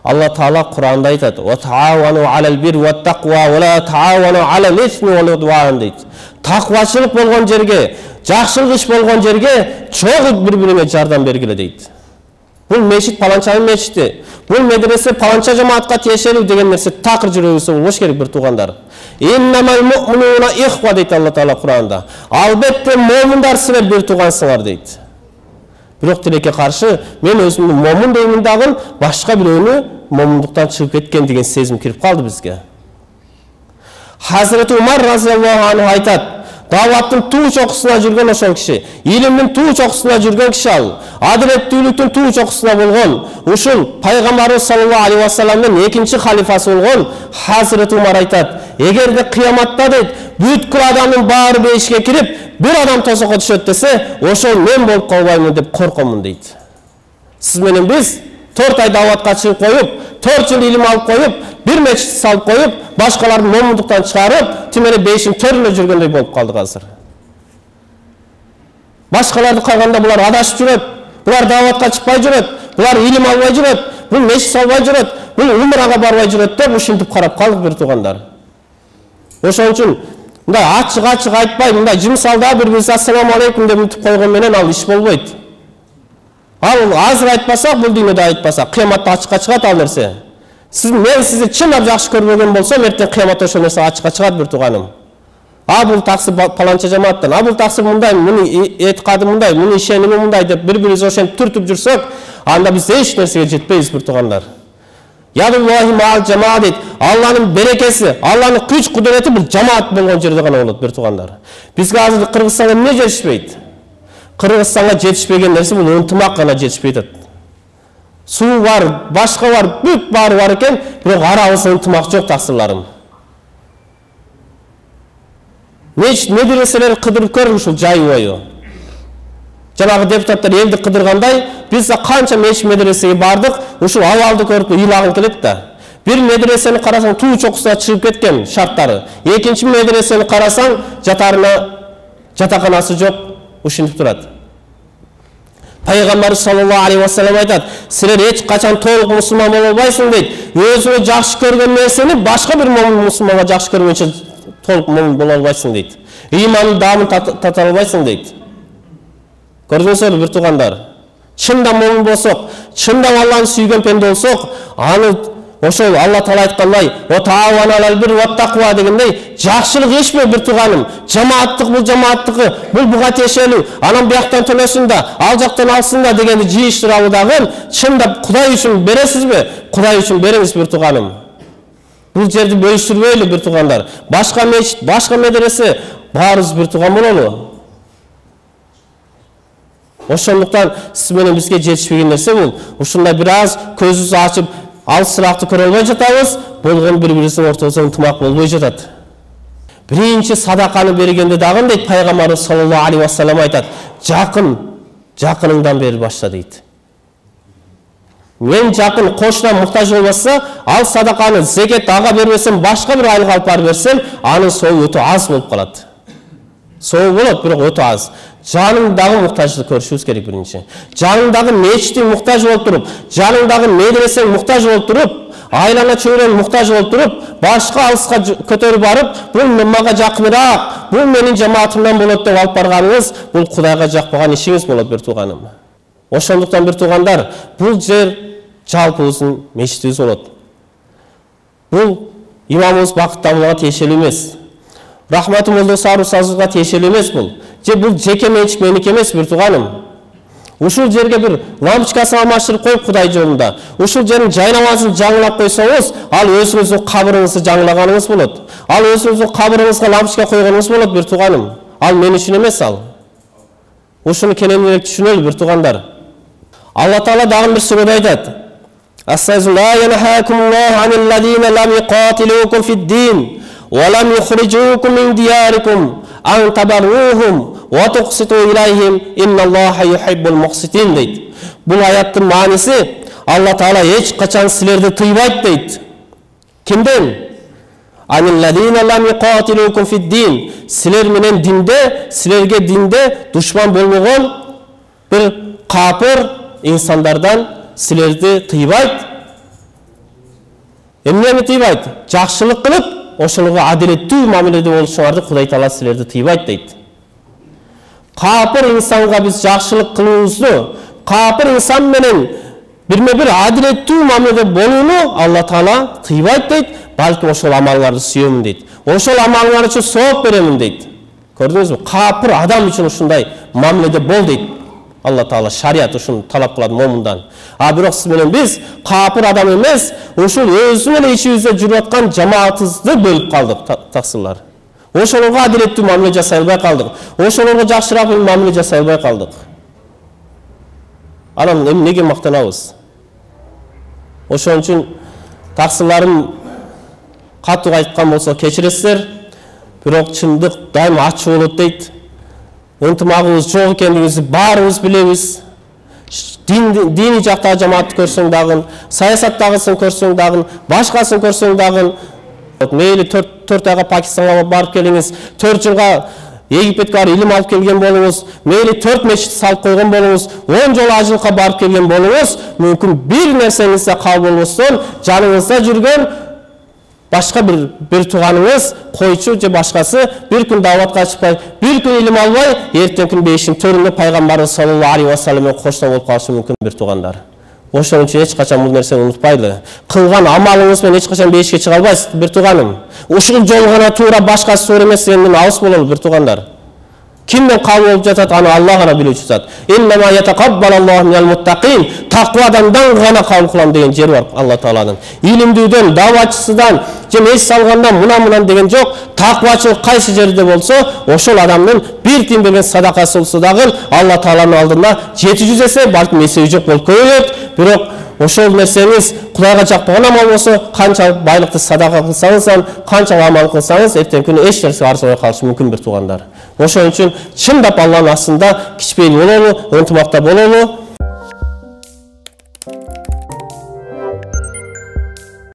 Алла Таала Куранда айтат: "Ва таавану алал бир ва тақва ва ла таавану алал исми вал удван" дейт. Тақвачылык болгон жерге, жакшылык иш болгон жерге чогуу бири-бириңе жардам бергиле дейт. Бул мешит паланчанын мешити, бул медресе паланча жамаатка тиешелүү деген нерсе такыр жүрөгүбүздө болбош керек бир туугандар. Иннамал муъминуна ихва дейт Алла Таала Куранда. Албетте момундар силер бир туугансыңар дейт. Бирок тилекке каршы мен өзүмдү момун деймин дагы башка бирөөнү момундуктан чыгып кеткен деген сезим кирип калды бизге. Hazreti Umar razıyallahu anh айтат: "Даваттын туу чокусуна жүргөн ошол киши, илимдин туу чокусуна жүргөн киши ал, адилеттүүлүктүн туу чокусуна болгон, ушул пайгамбарыбыз саллаллаху алейхи ва салламдын экинчи халифасы болгон Hazreti Umar айтат: "Эгерде кыяматта дейт, бүткүл адамдын баары бейишке кирип, бир адам тосокко түшөт десе, ошол мен болуп калбаймын деп коркомун" дейт. Сиз менен биз 4 ай даватка чыгып коюп, 4 жыл илим алып коюп, bir мечит салып коюп, башкаларды момундуктан чыгарып, тимени бейишин төрүнө жүргөндөй болуп калдык азыр. Башкаларды калганда булар адашып жүрөт, булар даватка чыкпай жүрөт, булар илим албай жүрөт, бул мечит салбай жүрөт, бул умрага барбай жүрөт деп ушинтип карап калдык бир туугандар. Ошон үчүн мындай ачык айтпай, мындай жымсалда бири-бирибизге ассаламу алейкум деп утуп койгон менен ал иш болбойт. Ал азыр айтпасак, бул дүйнөдө айтпасак, кыяматта ачыкка чыгат ал нерсе. Мен сизди чындап жакшы көрбөгөн болсом, эртең кыяматта ошол нерсе ачыкка чыгат бир тууганым. Бул таксыр паланча жамааттан, бул таксыр мындай, мунун этикады мындай, мунун ишеними мындай деп бири-бирибизге ошентип түртүп жүрсөк, анда биз эч нерсеге жетпейбиз бир туугандар. Ядуллахи маал жамаа дейт. Алланын берекеси, Алланын күч кудурети бул жамаат болгон жерде гана болот бир туугандар. Бизге азыр Кыргызстанда эмне жетишпейт? Кыргызстанга жетишпеген нерсе бул ынтымак гана жетишпей атат. Суу бар, башка бар, бүт баары бар экен, бирок арабызда ынтымак жок таксырларым. Медреселер кыдырып көр ушул жай бою. Жанагы депутаттар элди кыдыргандай, биз канча медресеге бардык, ушул абалды көрүп ыйлагым келет да. Бир медресени карасаң туу чокусуна чыгып кеткен шарттары. Экинчи медресени карасаң жатарына жатаканасы жок, ушинтип турат. Пайгамбар саллаллаху алейхи ва саллям айтат: "Силер эч качан толук мусулман боло албайсың" дейт. Өзүңө жакшы көргөн нерсени башка бир момун мусулманга жакшы көргөнчө толук момун боло албайсың дейт. Ыймандын даамын тата албайсың дейт. Көрдүңүзбү бир туугандар? Чында момун болсок, чында Алланы сүйгөн пенде болсок, аны ошол Алла Таала айткандай, "Ва таавану алал бир ва тақва" дегендей, жакшылык ишме бир тууганым. Жамааттык бул жамааттыкы, бул буга тиешелүү, анан бияктан төлөсүн да, ал жактан алсын да дегенди жыйыштыралы дагы, чындап Кудай үчүн бересизби? Кудай үчүн бериңиз бир тууганым. Бул жерди бөлүштүрбөйлү бир туугандар. Башка мечит, башка медресе, баарыбыз бир тууган бололу. Ошондуктан сиз менен бизге жетишпеген нерсе бул. Ушундай бир аз көзүбүздү ачып, алысыраакты көрө албай жатабыз, болгон бири-бирибиздин ортобузда ынтымак болбой жатат. Биринчи садаканы бергенде дагы дейт Пайгамбарыбыз саллаллаху алейхи ва саллям айтат: "Жакыныңдан бери башла" дейт. Мен жакын кошуна муктаж болбаса, ал садаканы зекет ага бербесем, башка бир айлык алып барып берсем, анын соогу өтө аз болуп калат. Соогу болот, бирок өтө аз. Жаныңдагы муктажды көрүшүбүз керек биринчи. Жаныңдагы мечитиң муктаж болуп туруп, жаныңдагы медресең муктаж болуп туруп, айлана чөйрөң муктаж болуп туруп, башка алыска көтөрүп барып, бул мага жакыныраак, бул менин жамаатымдан болот деп алып барганыңыз, бул Кудайга жакпаган ишиңиз болот бир тууганым. Ошондуктан бир туугандар, бул жер жалпыбыздын мечитибиз болот. Бул имамыбыз Бакыт Абылга тиешелүү эмес. Рахматы молдо Сару Сазызга тиешелүү эмес бул. Бул жеке менчик меники эмес бир тууганым. Ушул жерге бир лампочкасын алмаштырып коюп Кудай жолунда, ушул жердин жай намазын жаңылап койсоңуз, ал өзүңүздүн кабырыңызды жаңылаганыңыз болот. Ал өзүңүздүн кабырыңызга лампочка койгонуңуз болот бир тууганым. Ал мен үчүн эмес ал. Ушуну кененирээк түшүнөлү бир туугандар. Алла Таала дагы бир сүрөдө айтат: "Астагфирулла янхакумуллаху аниллазина лам юқатилукум фид-дин ва лам юхриджукум мин диярикум ан табарруhum ва туқситу илайхим инналлаха юхиббул мухситин" дейт. Бул аяттын мааниси Алла Таала эч качан силерди тыйбайт дейт. Кимден? Аниллазина лам юқатилукум фид-дин. Силер менен динде, силерге динде душман болмогон бир капыр инсандардан силерди тыйбайт. Эмнени тыйбайт? Жакшылык кылып, ошолорго адилеттүү мамиледе болушуңарды Кудай Таала силерди тыйбайт дейт. Капыр инсанга биз жакшылык кылуубузду, капыр инсан менен бирме-бир адилеттүү мамиледе болууну Алла Таала тыйбайт дейт. Балким ошол амалыңарды сүйөмүн дейт. Ошол амалыңар үчүн сооп беремин дейт. Көрдүңүзбү? Капыр адам үчүн ушундай мамиледе бол дейт. Алла Таала шарият ушуну талап кылат момундан. А бирок сиз менен биз капыр адам эмес, ушул өзү менен ичибизде жүрүп аткан жамаатыбызды бөлүп калдык, таксырлар. Ошолорго адилеттүү мамиле жасай албай калдык. Ошолорго жакшыраак мамиле жасай албай калдык. Анан эмнеге мактанабыз? Ошон үчүн таксыларым катуу айткан болсо кечиресиздер, бирок чындык дайыма ачуу болот дейт. Ынтымагыбыз жок экендигибизди баарыбыз билебиз. Дини жактагы жамаатты көрсөң дагы, саясаттагысын көрсөң дагы, башкасын көрсөң дагы, мейли 4 айга Пакистанга барып келиңиз, 4 жылга Египетке илим алып келген болуңуз, мейли 4 мечит салып койгон болуңуз, 10 жолу ажылыкка барып келген болуңуз, мүмкүн бир нерсеңизде кабыл болбостон, жаныңызда жүргөн башка бир тууганыңыз, койчу же башкасы бир күн даватка чыкпай, бир күн илим албай, эртең күн бейиштин төрүндө пайгамбарыбыз саллаллаху алейхи ва саллам менен коштоо болуп калышы мүмкүн бир туугандар. Ошон үчүн эч качан бул нерсени унутпайлы. Кылган амалыңыз менен эч качан бейишке чыга албайсыз, бир тууганым. Ушул жол гана туура, башкасы туура эмес дегенден алыс бололу, бир туугандар. Кимден кабыл болуп жатат, аны Алла гана билүүчү зат. Иннама ятакаббалаллаху минал муттакин. Таква адамдан гана кабыл кылам деген жери бар Алла Тааланын. Илимдүүдөн, даватчысыдан, же эс салгандан мына деген жок. Таквачылык кайсы жерде болсо, ошол адамдын бир тиын берген садакасы болсо дагы Алла Тааланын алдында 700 эсе, балким эсеби жок болуп көбөйөт. Бирок ошол нерсеңиз Кудайга жакпаган амал болсо, канча байлыкты садака кылсаңыз, канча амал кылсаңыз, эртең күнү эч нерсе арзыбай калышы мүмкүн бир туугандар. Ошон үчүн чындап Алланын астында кичпейил бололу, ынтымакта бололу.